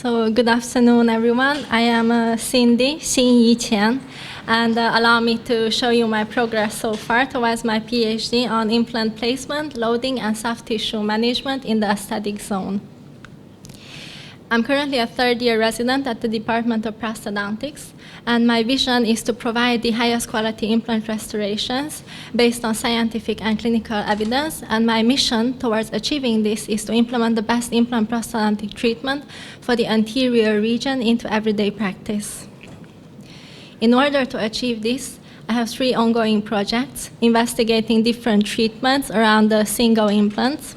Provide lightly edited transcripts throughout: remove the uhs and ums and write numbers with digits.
So good afternoon, everyone. I am Xinyi Qian, and allow me to show you my progress so far towards my PhD on implant placement, loading, and soft tissue management in the aesthetic zone. I'm currently a third-year resident at the Department of Prosthodontics, and my vision is to provide the highest quality implant restorations based on scientific and clinical evidence, and my mission towards achieving this is to implement the best implant prosthodontic treatment for the anterior region into everyday practice. In order to achieve this, I have 3 ongoing projects investigating different treatments around the single implants.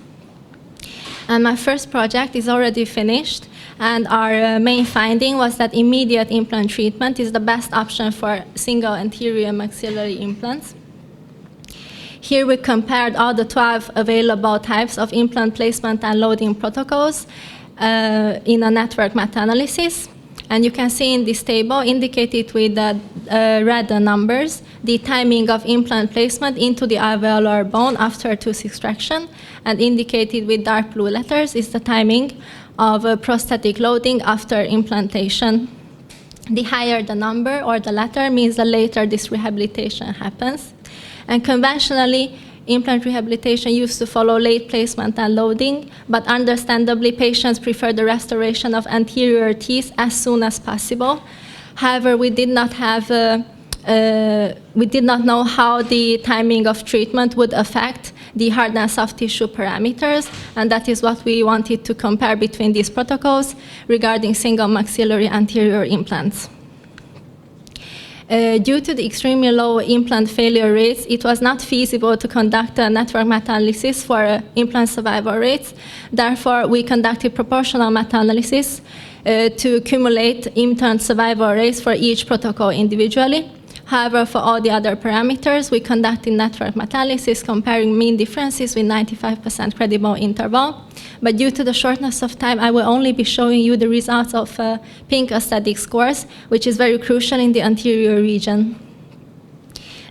And my first project is already finished, and our main finding was that immediate implant treatment is the best option for single anterior maxillary implants. Here we compared all the 12 available types of implant placement and loading protocols in a network meta-analysis. And you can see in this table, indicated with the red numbers, the timing of implant placement into the alveolar bone after tooth extraction, and indicated with dark blue letters is the timing of prosthetic loading after implantation. The higher the number or the letter means the later this rehabilitation happens. And conventionally, implant rehabilitation used to follow late placement and loading, but understandably, patients prefer the restoration of anterior teeth as soon as possible. However, we did not know how the timing of treatment would affect the hard and soft tissue parameters, and that is what we wanted to compare between these protocols regarding single maxillary anterior implants. Due to the extremely low implant failure rates, it was not feasible to conduct a network meta-analysis for implant survival rates. Therefore, we conducted proportional meta-analysis to accumulate implant survival rates for each protocol individually. However, for all the other parameters, we conducted network meta-analysis comparing mean differences with 95% credible interval. But due to the shortness of time, I will only be showing you the results of pink aesthetic scores, which is very crucial in the anterior region.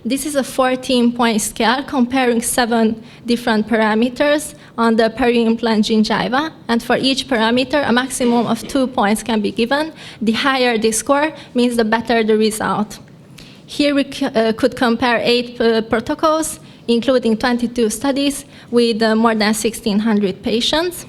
This is a 14-point scale comparing 7 different parameters on the peri-implant gingiva, and for each parameter, a maximum of 2 points can be given. The higher the score means the better the result. Here we could compare 8 protocols, including 22 studies with more than 1,600 patients.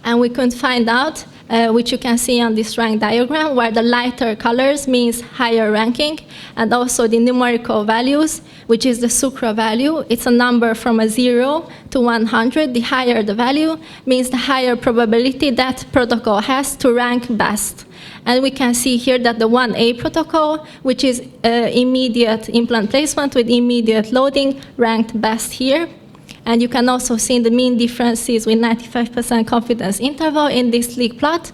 And we could find out, which you can see on this rank diagram, where the lighter colors means higher ranking, and also the numerical values, which is the sucra value. It's a number from a 0 to 100. The higher the value means the higher probability that protocol has to rank best. And we can see here that the 1A protocol, which is immediate implant placement with immediate loading, ranked best here. And you can also see the mean differences with 95% confidence interval in this sleek plot.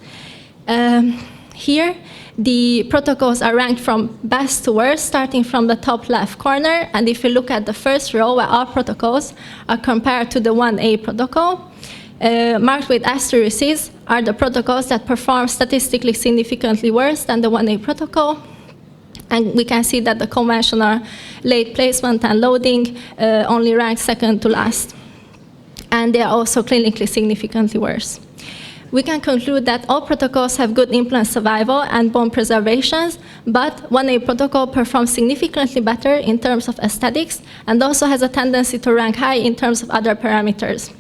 Here, the protocols are ranked from best to worst, starting from the top left corner. And if you look at the first row, where all protocols are compared to the 1A protocol, marked with asterisks are the protocols that perform statistically significantly worse than the 1A protocol. And we can see that the conventional late placement and loading only rank second to last. And they are also clinically significantly worse. We can conclude that all protocols have good implant survival and bone preservations, but 1A protocol performs significantly better in terms of aesthetics and also has a tendency to rank high in terms of other parameters.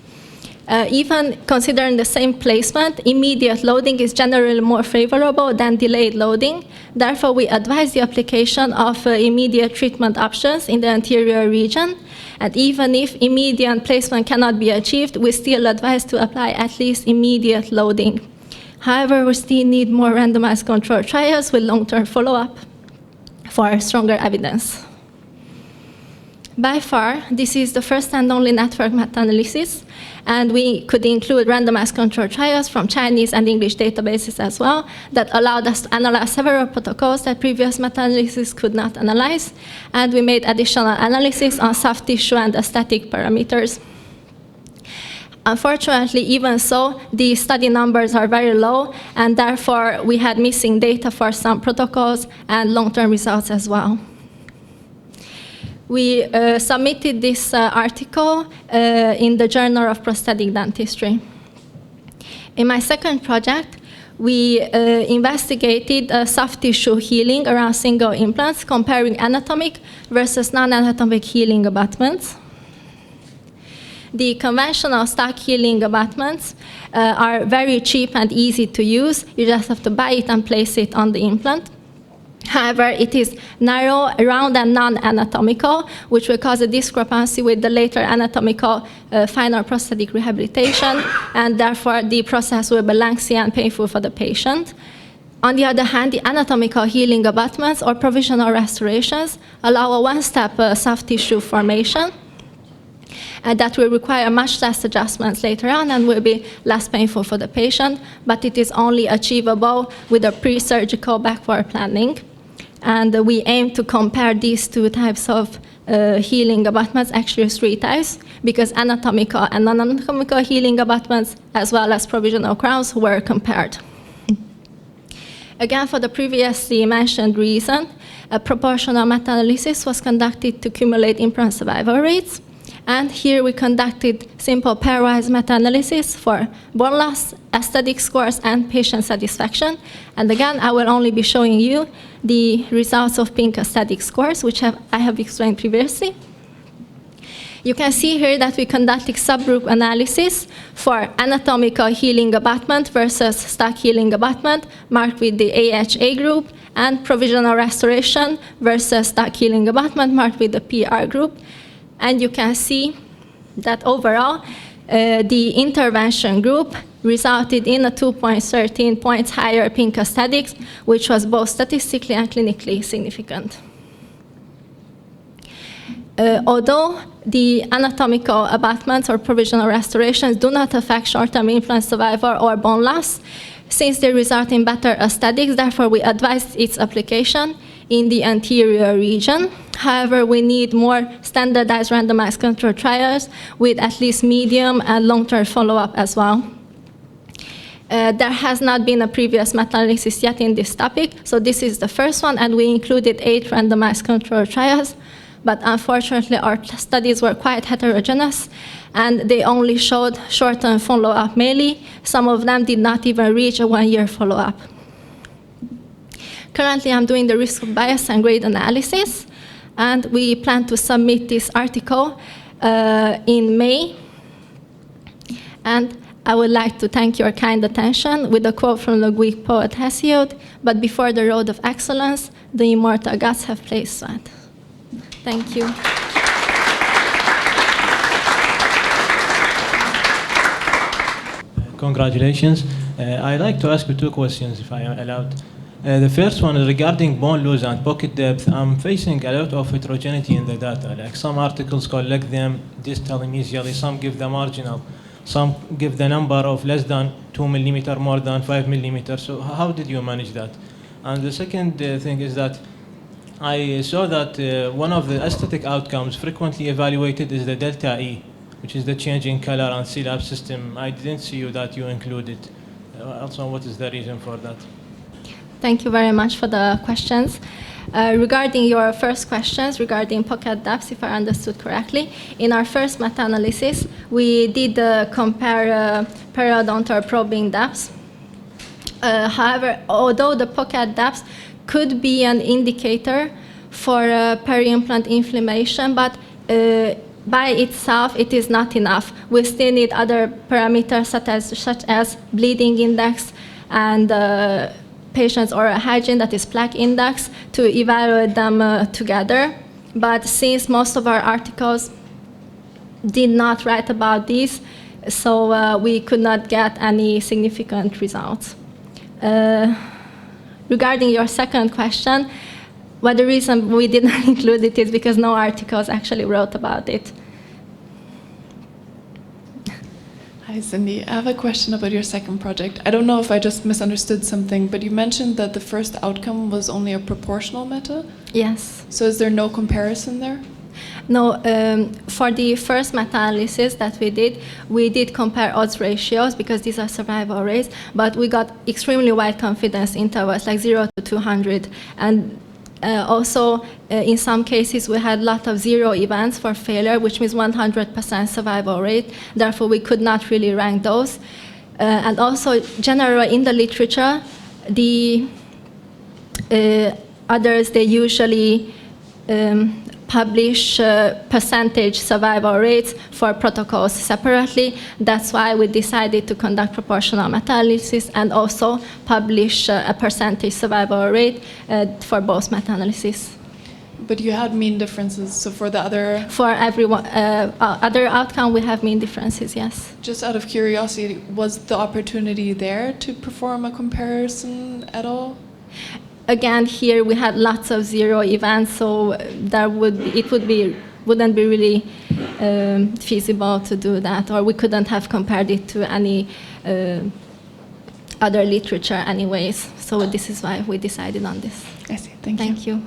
Even considering the same placement, immediate loading is generally more favorable than delayed loading. Therefore, we advise the application of immediate treatment options in the anterior region. And even if immediate placement cannot be achieved, we still advise to apply at least immediate loading. However, we still need more randomized controlled trials with long-term follow-up for stronger evidence. By far, this is the first and only network meta-analysis, and we could include randomized control trials from Chinese and English databases as well that allowed us to analyze several protocols that previous meta-analysis could not analyze, and we made additional analysis on soft tissue and aesthetic parameters. Unfortunately, even so, the study numbers are very low, and therefore we had missing data for some protocols and long-term results as well. We submitted this article in the Journal of Prosthetic Dentistry. In my second project, we investigated soft tissue healing around single implants, comparing anatomic versus non-anatomic healing abutments. The conventional stock healing abutments are very cheap and easy to use. You just have to buy it and place it on the implant. However, it is narrow, round, and non-anatomical, which will cause a discrepancy with the later anatomical final prosthetic rehabilitation, and therefore the process will be lengthy and painful for the patient. On the other hand, the anatomical healing abutments or provisional restorations allow a one-step soft tissue formation, and that will require much less adjustments later on and will be less painful for the patient, but it is only achievable with a pre-surgical backward planning. And we aim to compare these two types of healing abutments, actually 3 types, because anatomical and non-anatomical healing abutments, as well as provisional crowns, were compared. Again, for the previously mentioned reason, a proportional meta-analysis was conducted to accumulate implant survival rates. And here we conducted simple pairwise meta-analysis for bone loss, aesthetic scores, and patient satisfaction. And again, I will only be showing you the results of pink aesthetic scores, which I have explained previously. You can see here that we conducted subgroup analysis for anatomical healing abutment versus stock healing abutment, marked with the AHA group, and provisional restoration versus stock healing abutment, marked with the PR group. And you can see that overall, the intervention group resulted in a 2.13 points higher pink aesthetics, which was both statistically and clinically significant. Although the anatomical abutments or provisional restorations do not affect short-term implant survival or bone loss, since they result in better aesthetics, therefore we advise its application in the anterior region. However, we need more standardized randomized control trials with at least medium and long-term follow-up as well. There has not been a previous meta-analysis yet in this topic, so this is the first one, and we included 8 randomized control trials, but unfortunately our studies were quite heterogeneous, and they only showed short-term follow-up mainly. Some of them did not even reach a 1-year follow-up. Currently, I'm doing the risk of bias and grade analysis, and we plan to submit this article in May. And I would like to thank your kind attention with a quote from the Greek poet Hesiod, "But before the road of excellence, the immortal gods have placed sweat." Thank you. Congratulations. I'd like to ask you 2 questions, if I am allowed. The first one is regarding bone loss and pocket depth. I'm facing a lot of heterogeneity in the data. Like some articles collect them distal mesially, some give the marginal, some give the number of less than 2 millimeter, more than 5 millimeters. So how did you manage that? And the second thing is that I saw that one of the aesthetic outcomes frequently evaluated is the delta E, which is the change in color and C-lab system. I didn't see that you included. Also, what is the reason for that? Thank you very much for the questions. Regarding your first questions regarding pocket depths, if I understood correctly, in our first meta-analysis, we did compare periodontal probing depths. However, although the pocket depths could be an indicator for peri-implant inflammation, but by itself, it is not enough. We still need other parameters such as bleeding index and patient's oral hygiene, that is plaque index, to evaluate them together. But since most of our articles did not write about these, so we could not get any significant results. Regarding your second question, the reason we did not include it is because no articles actually wrote about it. Hi, Cindy. I have a question about your second project. I don't know if I just misunderstood something, but you mentioned that the first outcome was only a proportional meta? Yes. So is there no comparison there? No, for the first meta-analysis that we did compare odds ratios because these are survival rates, but we got extremely wide confidence intervals, like 0 to 200. And also, in some cases, we had a lot of 0 events for failure, which means 100% survival rate. Therefore, we could not really rank those. And also, generally in the literature, the others, they usually publish percentage survival rates for protocols separately. That's why we decided to conduct proportional meta-analysis and also publish a percentage survival rate for both meta-analysis. But you had mean differences, so for the other... For everyone, other outcome, we have mean differences, yes. Just out of curiosity, was the opportunity there to perform a comparison at all? Again, here we had lots of zero events, so wouldn't be really feasible to do that, or we couldn't have compared it to any other literature anyways. So this is why we decided on this. I see. Thank you. Thank you.